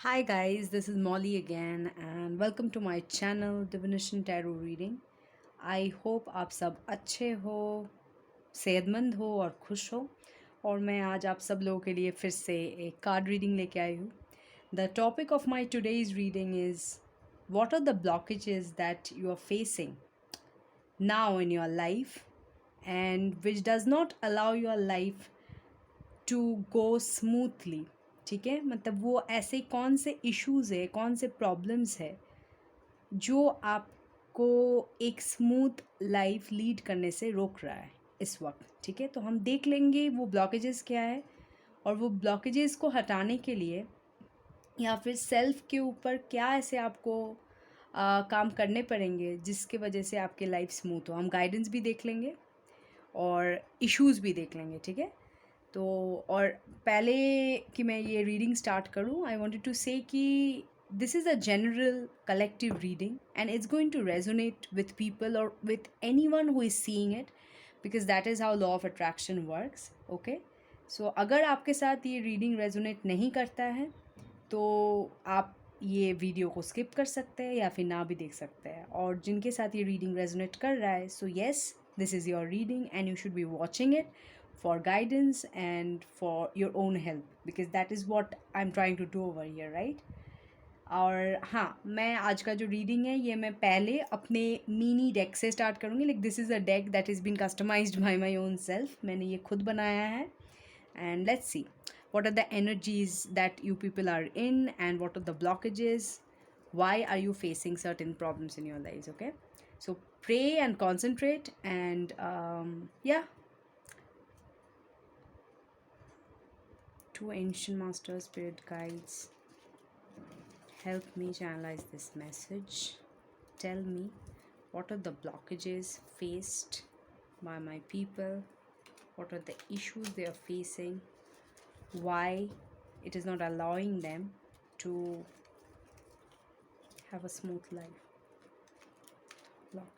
Hi guys, this is Molly again and welcome to my channel Divination Tarot Reading. I hope आप सब अच्छे हो, सेहतमंद हो और खुश हो और मैं आज आप सब लोगों के लिए फिर से एक कार्ड रीडिंग लेके आई हूँ. The topic of my today's reading is what are the blockages that you are facing now in your life and which does not allow your life to go smoothly. ठीक है, मतलब वो ऐसे कौन से issues है, कौन से प्रॉब्लम्स है जो आपको एक स्मूथ लाइफ लीड करने से रोक रहा है इस वक्त. ठीक है, तो हम देख लेंगे वो ब्लॉकेजेस क्या है और वो ब्लॉकेजेस को हटाने के लिए या फिर सेल्फ के ऊपर क्या ऐसे आपको काम करने पड़ेंगे जिसके वजह से आपके लाइफ स्मूथ हो. हम गाइडेंस भी देख लेंगे और इश्यूज़ भी देख लेंगे. ठीक है, तो और पहले कि मैं ये रीडिंग स्टार्ट करूँ, आई वांटेड टू से कि this is a general collective reading and it's going to resonate with people और with anyone who is seeing it because that is how law of attraction works. Okay, so अगर आपके साथ ये reading resonate नहीं करता है तो आप ये वीडियो को स्किप कर सकते हैं या फिर ना भी देख सकते हैं. और जिनके साथ ये रीडिंग रेजोनेट कर रहा है, so yes, this is your reading and you should be watching it for guidance and for your own help because that is what I'm trying to do over here, right? और हाँ, मैं आज का जो reading है ये मैं पहले अपने मिनी डेक से स्टार्ट करूँगी. Like this is a deck that is been customised by my own self. मैंने ये खुद बनाया है and let's see what are the energies that you people are in and what are the blockages, why are you facing certain problems in your lives. Okay, so pray and concentrate and yeah. To ancient masters, spirit guides, help me channelize this message. Tell me what are the blockages faced by my people, what are the issues they are facing, why it is not allowing them to have a smooth life. Blockages.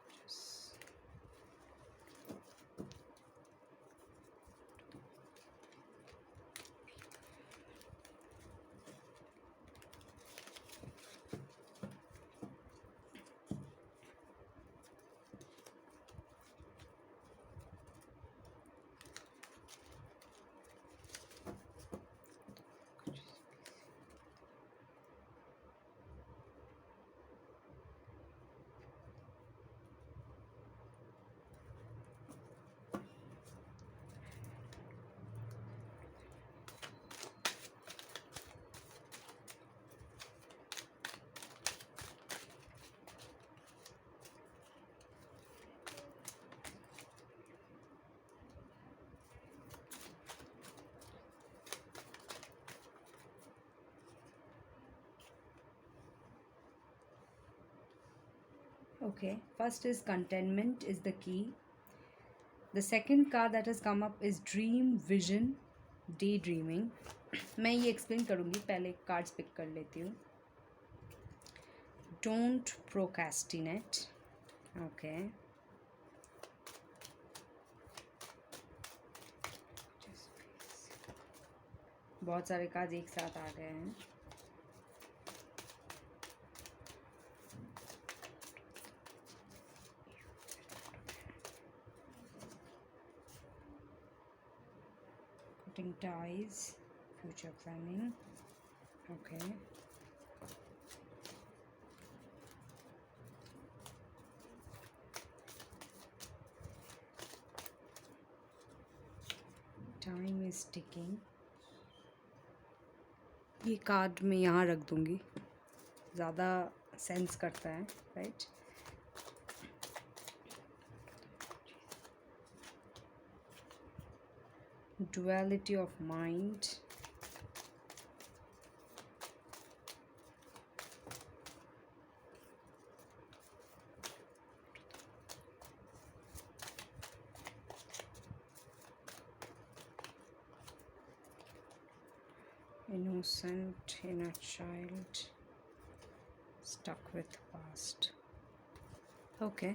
Okay, first is contentment is the key. The second card that has come up is dream, vision, daydreaming. मैं ये explain करूँगी, पहले cards pick कर लेती हूँ. Don't procrastinate. Okay. बहुत सारे card एक साथ आ गए हैं. Cutting ties, future planning. Okay. Time is ticking. ये कार्ड मैं यहाँ रख दूँगी, ज़्यादा सेंस करता है, right? Duality of mind. Innocent inner child stuck with past. Okay,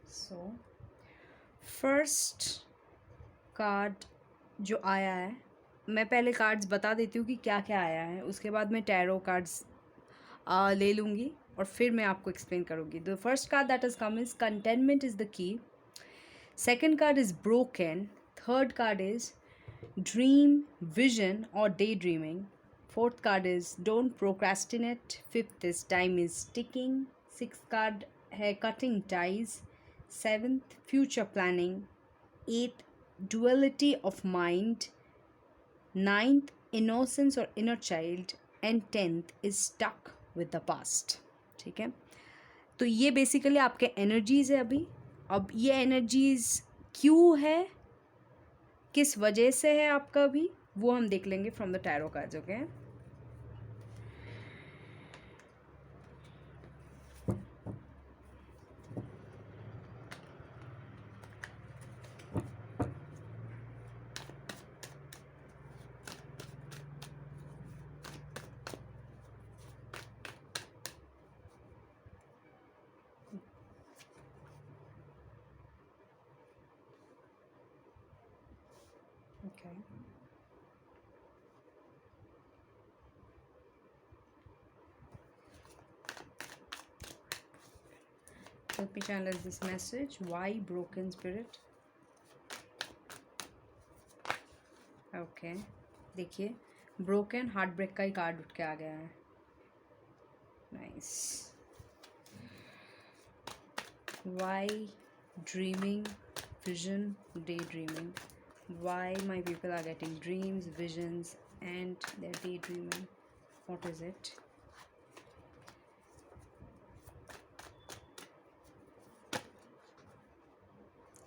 so first card जो आया है मैं पहले कार्ड्स बता देती हूँ कि क्या क्या आया है, उसके बाद मैं टैरो कार्ड्स ले लूँगी और फिर मैं आपको एक्सप्लेन करूँगी. The first card that is come is containment is the key. Second card is broken. Third card is dream, vision, or daydreaming. Fourth card is don't procrastinate. Fifth is time is ticking. Sixth card है cutting ties. Seventh, future planning. Eighth, duality of mind. Ninth, innocence or inner child. And tenth is stuck with the past. ठीक है, तो ये basically आपके energies है अभी. अब ये एनर्जीज क्यों है, किस वजह से है आपका भी, वो हम देख लेंगे from the tarot cards. Okay, okay. Help me channel this message. Why broken spirit? Okay, देखिए ब्रोकन हार्ट ब्रेक का ही कार्ड उठ के आ गया है. Nice. Why dreaming, vision, day dreaming. Why my people are getting dreams, visions and their day dreaming. What is it?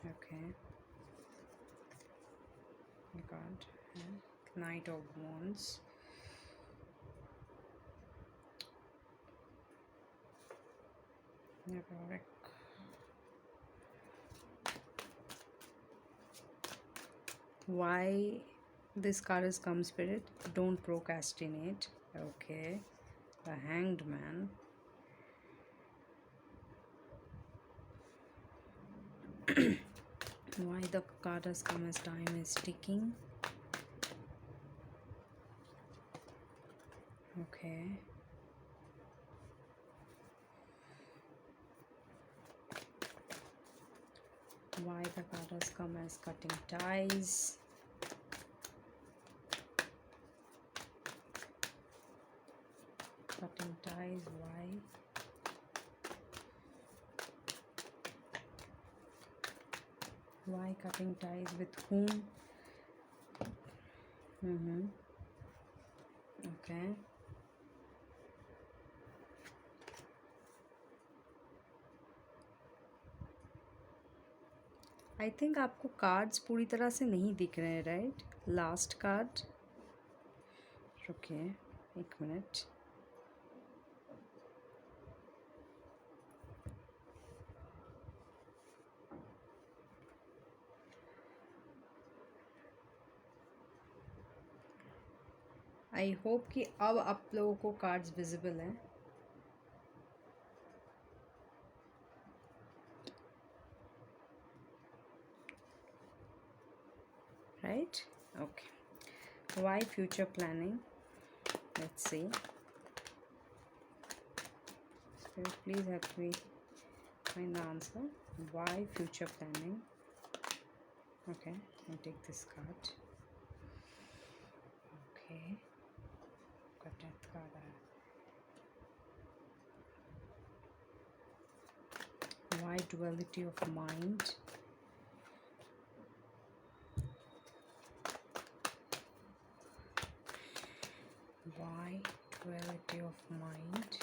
Okay, God, Knight of Wands. Why this card has come, Spirit? Don't procrastinate. Okay, the Hanged Man. Why the card has come as time is ticking. Okay. Why the card has come as cutting ties. Cutting ties, why? Why cutting ties, with whom? Okay. I think आपको cards पूरी तरह से नहीं दिख रहे हैं, right? Last card, रुकिए एक मिनट. आई होप कि अब आप लोगों को कार्ड्स विजिबल हैं. Right? Okay. Why future planning? Let's see. Spirit, please help me find the answer. Why future planning? Okay, I'll take this card. Okay. Got that card. Why duality of mind? Why duality of mind?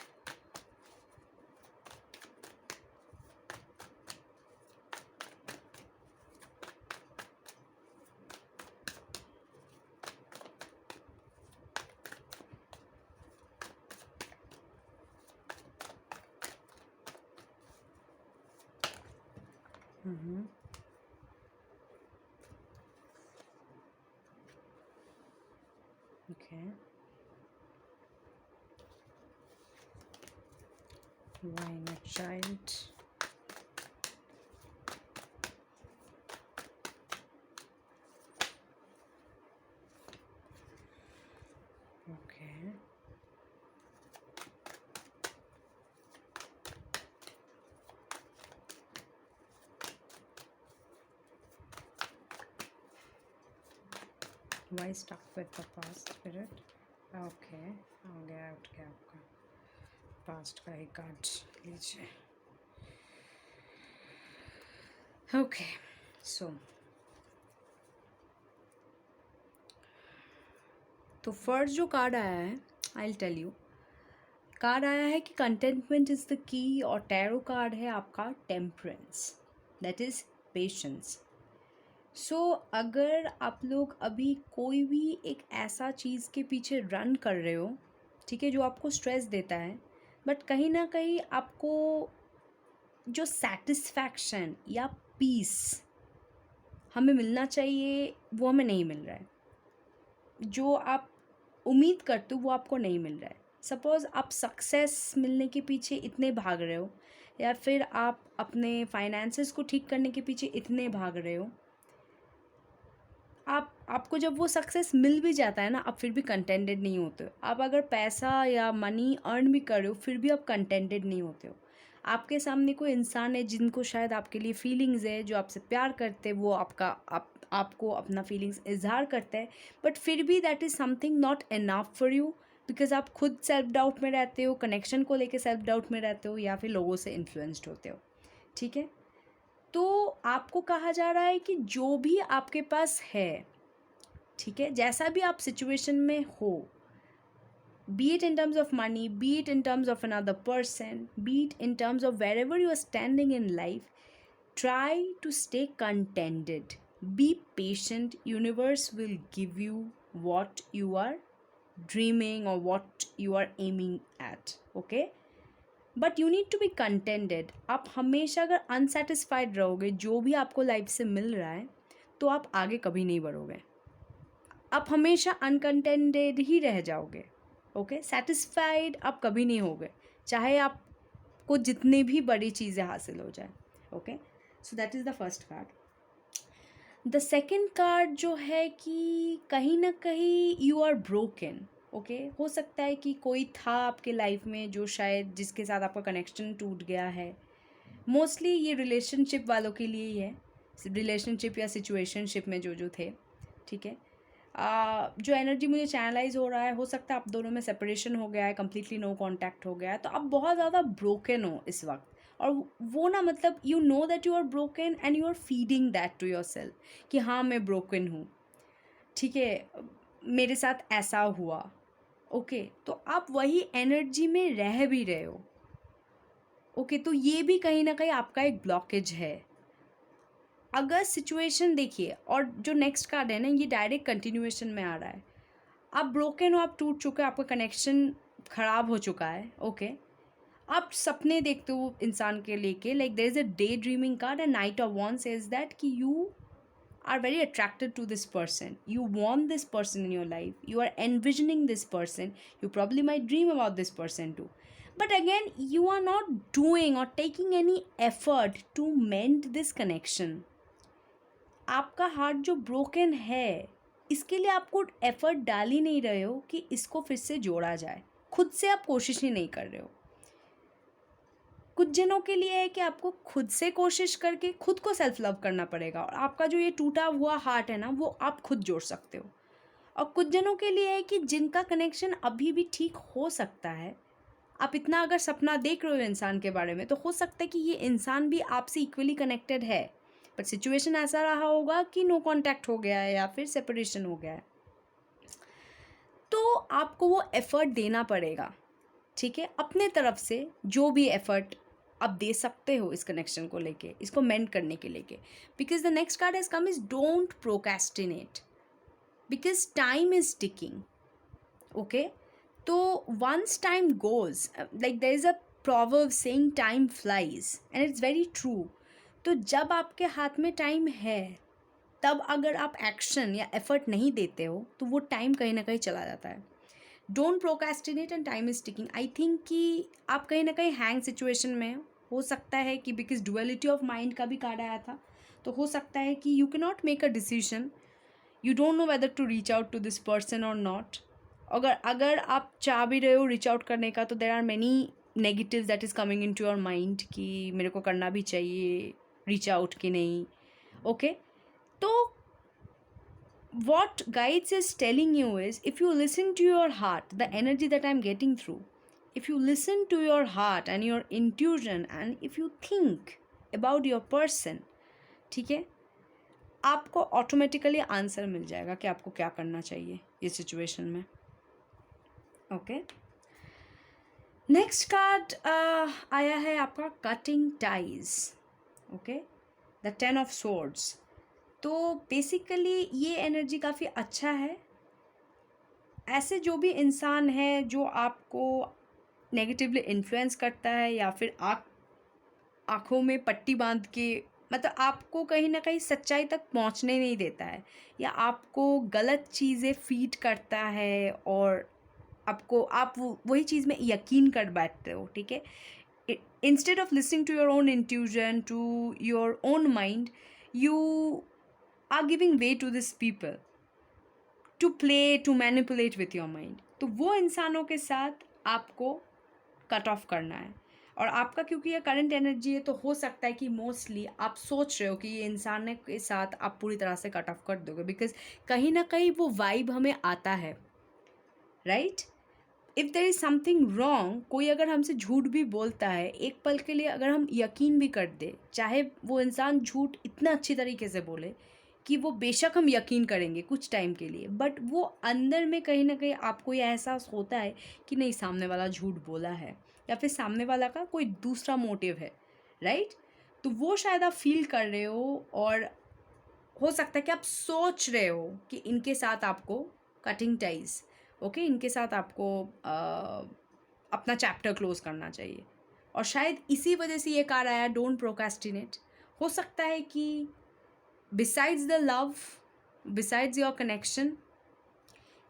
Okay. Why not child? Okay. Why stuck with the past spirit? Okay, हो गया उठ गया आपका past का ही card लीजिए. Okay so तो first जो कार्ड आया है I will tell you. Card आया है कि कंटेंटमेंट इज़ द की और टैरो कार्ड है आपका टेम्परेंस, दैट इज़ पेशेंस. सो अगर आप लोग अभी कोई भी एक ऐसा चीज़ के पीछे रन कर रहे हो, ठीक है, जो आपको स्ट्रेस देता है, बट कहीं ना कहीं आपको जो सेटिस्फैक्शन या पीस हमें मिलना चाहिए वो हमें नहीं मिल रहा है. जो आप उम्मीद करते हो वो आपको नहीं मिल रहा है. सपोज़ आप सक्सेस मिलने के पीछे इतने भाग रहे हो, या फिर आप अपने फाइनेंसेस को ठीक करने के पीछे इतने भाग रहे हो, आपको जब वो सक्सेस मिल भी जाता है ना, आप फिर भी कंटेंटेड नहीं होते हो. आप अगर पैसा या मनी अर्न भी कर रहे हो फिर भी आप कंटेंटेड नहीं होते हो. आपके सामने कोई इंसान है जिनको शायद आपके लिए फीलिंग्स है, जो आपसे प्यार करते हैं, वो आपको अपना फीलिंग्स इजहार करते हैं, बट फिर भी that is something not enough for you, because आप खुद सेल्फ डाउट में रहते हो, कनेक्शन को लेके सेल्फ डाउट में रहते हो, या फिर लोगों से इन्फ्लुएंस्ड होते हो. ठीक है, तो आपको कहा जा रहा है कि जो भी आपके पास है, ठीक है, जैसा भी आप सिचुएशन में हो, be it in terms of money, be it in terms of another person, be it in terms of wherever you are standing in life, try to stay contented. Be patient. Universe will give you what you are dreaming or what you are aiming at. Okay, but you need to be contented. आप हमेशा अगर unsatisfied रहोगे जो भी आपको life से मिल रहा है, तो आप आगे कभी नहीं बढ़ोगे. आप हमेशा अनकंटेंटेड ही रह जाओगे. ओके, सेटिस्फाइड आप कभी नहीं होगे, चाहे आपको जितनी भी बड़ी चीज़ें हासिल हो जाए. Okay, so that is the first card. The second card जो है कि कहीं ना कहीं यू आर ब्रोकन. ओके, हो सकता है कि कोई था आपके लाइफ में जो शायद जिसके साथ आपका कनेक्शन टूट गया है. मोस्टली ये रिलेशनशिप वालों के लिए ही है, रिलेशनशिप या सिचुएशनशिप में जो जो थे. ठीक है, जो एनर्जी मुझे चैनलाइज हो रहा है, हो सकता है आप दोनों में सेपरेशन हो गया है, कम्प्लीटली नो कांटेक्ट हो गया है, तो आप बहुत ज़्यादा ब्रोकन हो इस वक्त. और वो ना, मतलब you know that you are broken and you are feeding that to your self कि हाँ मैं ब्रोकन हूँ. ठीक है, मेरे साथ ऐसा हुआ. ओके, तो आप वही एनर्जी में रह भी रहे हो. ओके, तो ये भी कहीं ना कहीं आपका एक ब्लॉकेज है. अगर सिचुएशन देखिए, और जो नेक्स्ट कार्ड है ना, ये डायरेक्ट कंटिन्यूएशन में आ रहा है. आप ब्रोकन हो, आप टूट चुके हो, आपका कनेक्शन ख़राब हो चुका है. ओके, आप सपने देखते हो इंसान के लेके, like there is a day dreaming card and knight of wands says that कि you are very attracted to this person, you want this person in your life, you are envisioning this person, you probably might dream about this person too, but again you are not doing or taking any effort to mend this connection. आपका heart जो broken है, इसके लिए आपको effort डाल ही नहीं रहे हो कि इसको फिर से जोड़ा जाए. खुद से आप कोशिश ही नहीं कर रहे हो. कुछ जनों के लिए है कि आपको खुद से कोशिश करके खुद को सेल्फ लव करना पड़ेगा, और आपका जो ये टूटा हुआ हार्ट है ना, वो आप खुद जोड़ सकते हो. और कुछ जनों के लिए है कि जिनका कनेक्शन अभी भी ठीक हो सकता है. आप इतना अगर सपना देख रहे हो इंसान के बारे में, तो हो सकता है कि ये इंसान भी आपसे इक्वली कनेक्टेड है, बट सिचुएशन ऐसा रहा होगा कि नो कांटेक्ट हो गया है या फिर सेपरेशन हो गया है. तो आपको वो एफर्ट देना पड़ेगा. ठीक है, अपने तरफ से जो भी एफर्ट आप दे सकते हो इस कनेक्शन को लेके, इसको मेंड करने के लेके. Because the next card has come is don't procrastinate, because time is ticking. Okay, तो once time goes, like there is a proverb saying time flies and it's very true. तो जब आपके हाथ में टाइम है, तब अगर आप एक्शन या एफर्ट नहीं देते हो, तो वो टाइम कहीं ना कहीं चला जाता है. Don't procrastinate and time is ticking. I think कि आप कहीं ना कहीं हैंग सिचुएशन में हो सकता है कि बिकॉज डुअलिटी ऑफ माइंड का भी कार्ड आया था, तो हो सकता है कि you can not make a decision, you don't know whether to reach out to this person और नॉट. अगर अगर आप चाह भी रहे हो रीच आउट करने का, तो there are many negative that is coming in to your mind कि मेरे को करना भी चाहिए रीच आउट कि नहीं. ओके, तो what guides is telling you is, if you listen to your heart, the energy that I'm getting through, if you listen to your heart and your intuition, and if you think about your person, ठीक है, आपको automatically answer मिल जाएगा कि आपको क्या करना चाहिए ये सिचुएशन में. ओके, नेक्स्ट कार्ड आया है आपका cutting ties. Okay, the 10 of swords. तो बेसिकली ये एनर्जी काफ़ी अच्छा है. ऐसे जो भी इंसान है जो आपको नेगेटिवली इन्फ्लुएंस करता है, या फिर आँखों में पट्टी बांध के, मतलब आपको कहीं ना कहीं सच्चाई तक पहुंचने नहीं देता है, या आपको गलत चीज़ें फीड करता है, और आप वही चीज़ में यकीन कर बैठते हो. ठीक है, instead of listening to your own intuition, to your own mind, you are giving way to this people to play, to manipulate with your mind. तो वो इंसानों के साथ आपको कट ऑफ करना है. और आपका क्योंकि ये करंट एनर्जी है, तो हो सकता है कि मोस्टली आप सोच रहे हो कि ये इंसान के साथ आप पूरी तरह से कट ऑफ कर दोगे, बिकॉज कहीं ना कहीं वो वाइब हमें आता है, right. If there is something wrong, कोई अगर हमसे झूठ भी बोलता है, एक पल के लिए अगर हम यकीन भी कर दे, चाहे वो इंसान झूठ इतना अच्छी तरीके से बोले कि वो बेशक हम यकीन करेंगे कुछ टाइम के लिए, बट वो अंदर में कहीं ना कहीं आपको ये एहसास होता है कि नहीं, सामने वाला झूठ बोला है, या फिर सामने वाला का कोई दूसरा मोटिव है, राइट. तो वो शायद आप फील कर रहे हो, और हो सकता है कि आप सोच रहे हो कि इनके साथ आपको कटिंग टाइज, ओके, इनके साथ आपको अपना चैप्टर क्लोज करना चाहिए. और शायद इसी वजह से ये कहा आया, डोंट प्रोक्रेस्टिनेट. हो सकता है कि besides the love, besides your connection,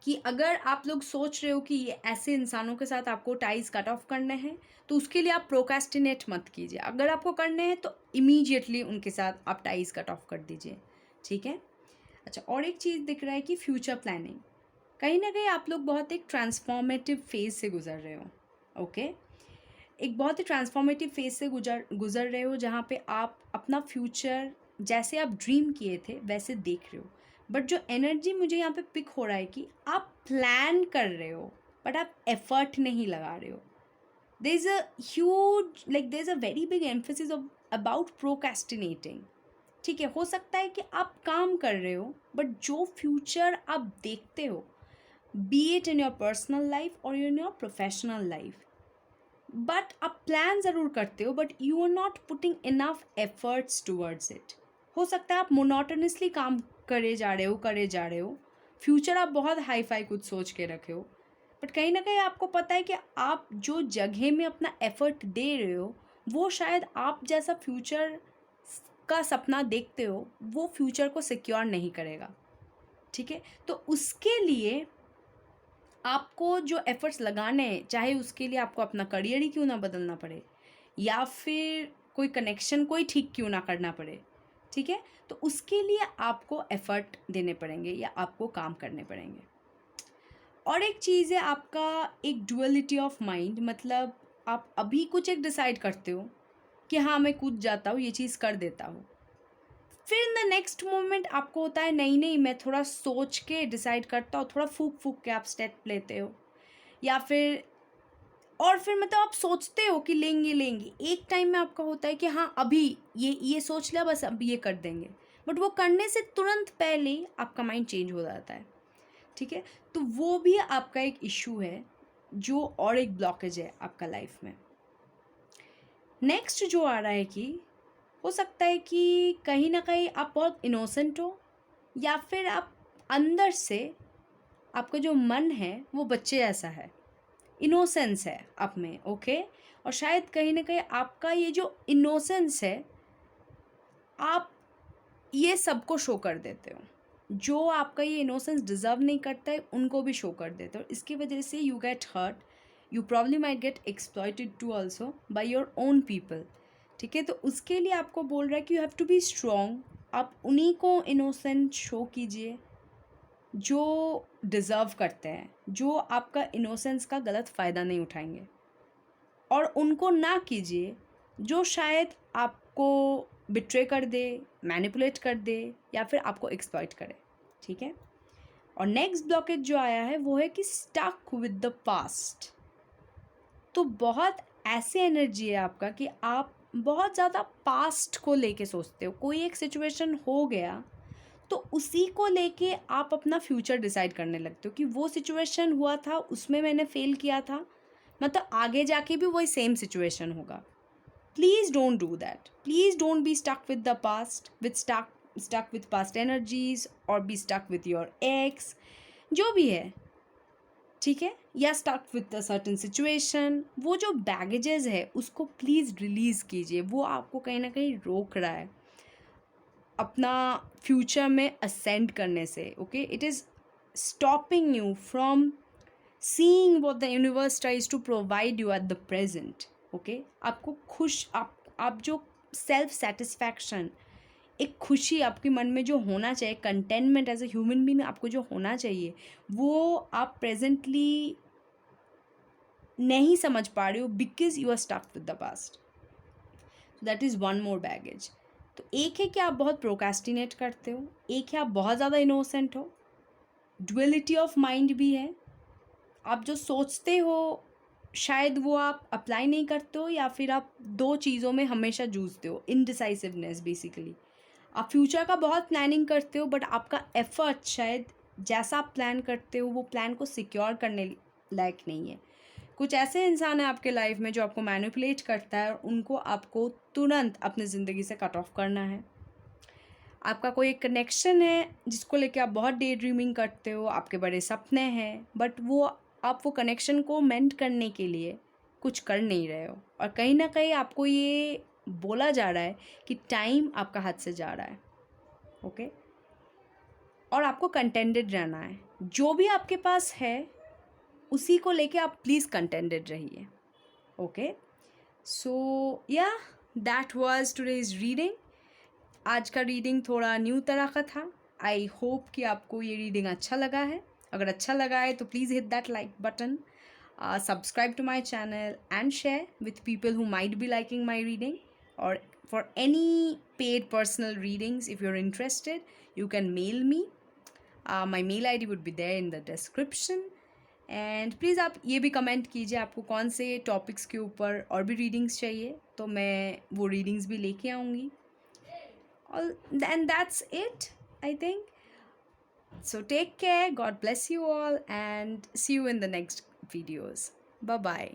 कि अगर आप लोग सोच रहे हो कि ये ऐसे इंसानों के साथ आपको टाइज कट ऑफ करने हैं, तो उसके लिए आप प्रोक्रेस्टिनेट मत कीजिए. अगर आपको करने हैं तो इमीडिएटली उनके साथ आप टाइज कट ऑफ कर दीजिए. ठीक है. अच्छा, और एक चीज़ दिख रहा है कि फ्यूचर प्लानिंग, कहीं ना कहीं आप लोग बहुत एक ट्रांसफॉर्मेटिव फेज से गुजर रहे हो. ओके, एक बहुत ही ट्रांसफॉर्मेटिव फेज से गुजर रहे हो, जहाँ पे आप अपना फ्यूचर जैसे आप ड्रीम किए थे वैसे देख रहे हो. बट जो एनर्जी मुझे यहाँ पे पिक हो रहा है कि आप प्लान कर रहे हो, बट आप एफर्ट नहीं लगा रहे हो. There is a huge, like there is a very big emphasis of about procrastinating. ठीक है, हो सकता है कि आप काम कर रहे हो, बट जो फ्यूचर आप देखते हो, be it in your personal life और in your professional life, but आप प्लान ज़रूर करते हो, but you are not putting enough efforts towards it. हो सकता है आप मोनोटोनसली काम करे जा रहे हो, फ्यूचर आप बहुत हाई फाई कुछ सोच के रखे हो, बट कहीं ना कहीं आपको पता है कि आप जो जगह में अपना एफर्ट दे रहे हो, वो शायद आप जैसा फ्यूचर का सपना देखते हो, वो फ्यूचर को सिक्योर नहीं करेगा. ठीक है, तो उसके लिए आपको जो एफर्ट्स लगाने हैं, चाहे उसके लिए आपको अपना करियर ही क्यों ना बदलना पड़े, या फिर कोई कनेक्शन कोई ठीक क्यों ना करना पड़े, ठीक है, तो उसके लिए आपको एफर्ट देने पड़ेंगे या आपको काम करने पड़ेंगे. और एक चीज़ है आपका एक डुअलिटी ऑफ माइंड, मतलब आप अभी कुछ एक डिसाइड करते हो कि हाँ मैं कूद जाता हूँ, ये चीज़ कर देता हूँ, फिर इन द नेक्स्ट मोमेंट आपको होता है नहीं नहीं, मैं थोड़ा सोच के डिसाइड करता हूँ, थोड़ा फूक फूक के आप स्टेप लेते हो, या फिर और फिर मतलब आप सोचते हो कि लेंगे, एक टाइम में आपका होता है कि हाँ अभी ये सोच लिया, बस अब ये कर देंगे, बट वो करने से तुरंत पहले ही आपका माइंड चेंज हो जाता है. ठीक है, तो वो भी आपका एक इशू है, जो और एक ब्लॉकेज है आपका लाइफ में. नेक्स्ट जो आ रहा है कि हो सकता है कि कहीं ना कहीं आप बहुत इनोसेंट हो, या फिर आप अंदर से आपका जो मन है वो बच्चे जैसा है, इनोसेंस है आप में. ओके, और शायद कहीं ना कहीं आपका ये जो इनोसेंस है, आप ये सबको शो कर देते हो, जो आपका ये इनोसेंस डिज़र्व नहीं करता है उनको भी शो कर देते हो. इसकी वजह से you get hurt, you probably might get exploited to also by your own people. ठीक है, तो उसके लिए आपको बोल रहा है कि you have to be strong. आप उन्हीं को इनोसेंट शो कीजिए, जो डिज़र्व करते हैं, जो आपका इनोसेंस का गलत फ़ायदा नहीं उठाएंगे, और उनको ना कीजिए जो शायद आपको बिट्रे कर दे, मैनिपुलेट कर दे, या फिर आपको एक्सप्लॉइट करे, ठीक है। और नेक्स्ट ब्लॉकेज जो आया है वो है कि स्टक विद द पास्ट। तो बहुत ऐसे एनर्जी है आपका कि आप बहुत ज़्यादा पास्ट को लेके सोचते हो। कोई एक सिचुएशन हो गया तो उसी को लेके आप अपना फ्यूचर डिसाइड करने लगते हो कि वो सिचुएशन हुआ था, उसमें मैंने फेल किया था, मतलब आगे जाके भी वही सेम सिचुएशन होगा। Please don't do that. Please don't be stuck with the past, with stuck with past energies, और be stuck with your ex, जो भी है, ठीक है, या stuck with a certain situation. वो जो बैगेजेस है उसको प्लीज़ रिलीज़ कीजिए, वो आपको कहीं ना कहीं रोक रहा है अपना फ्यूचर में असेंड करने से। Okay, it is stopping you from seeing what the universe tries to provide you at the present. Okay, आपको खुश, आप जो सेल्फ सेटिस्फैक्शन, एक खुशी आपके मन में जो होना चाहिए, containment as a human being आपको जो होना चाहिए, वो आप प्रेजेंटली नहीं समझ पा रहे हो because you are stuck with the past. That is one more baggage. तो एक है कि आप बहुत प्रोकास्टिनेट करते हो, एक है आप बहुत ज़्यादा इनोसेंट हो, ड्युअलिटी ऑफ माइंड भी है। आप जो सोचते हो शायद वो आप अप्लाई नहीं करते हो, या फिर आप दो चीज़ों में हमेशा जूझते हो, इनडिसाइसिवनेस बेसिकली। आप फ्यूचर का बहुत प्लानिंग करते हो बट आपका एफर्ट शायद जैसा आप प्लान करते हो वो प्लान को सिक्योर करने लायक नहीं है। कुछ ऐसे इंसान हैं आपके लाइफ में जो आपको मैनिपुलेट करता है, और उनको आपको तुरंत अपनी ज़िंदगी से कट ऑफ करना है। आपका कोई एक कनेक्शन है जिसको लेके आप बहुत डे ड्रीमिंग करते हो, आपके बड़े सपने हैं, बट वो आप वो कनेक्शन को मेंट करने के लिए कुछ कर नहीं रहे हो, और कहीं ना कहीं आपको ये बोला जा रहा है कि टाइम आपका हाथ से जा रहा है। ओके, और आपको कंटेंटेड रहना है, जो भी आपके पास है उसी को लेके आप प्लीज़ कंटेंटेड रहिए। ओके, सो या दैट वाज टुडेज रीडिंग। आज का रीडिंग थोड़ा न्यू तरह का था। आई होप कि आपको ये रीडिंग अच्छा लगा है। अगर अच्छा लगा है तो please hit that like button, subscribe to my channel and share with people who might be liking my reading, or for any paid personal readings if you're interested you can mail me. My mail id would be there in the description. And please आप ये भी comment कीजिए आपको कौन से topics के ऊपर और भी रीडिंग्स चाहिए, तो मैं वो रीडिंग्स भी लेके आऊँगी। And that's it, I think. So take care, God bless you all, and see you in the next videos. Bye bye.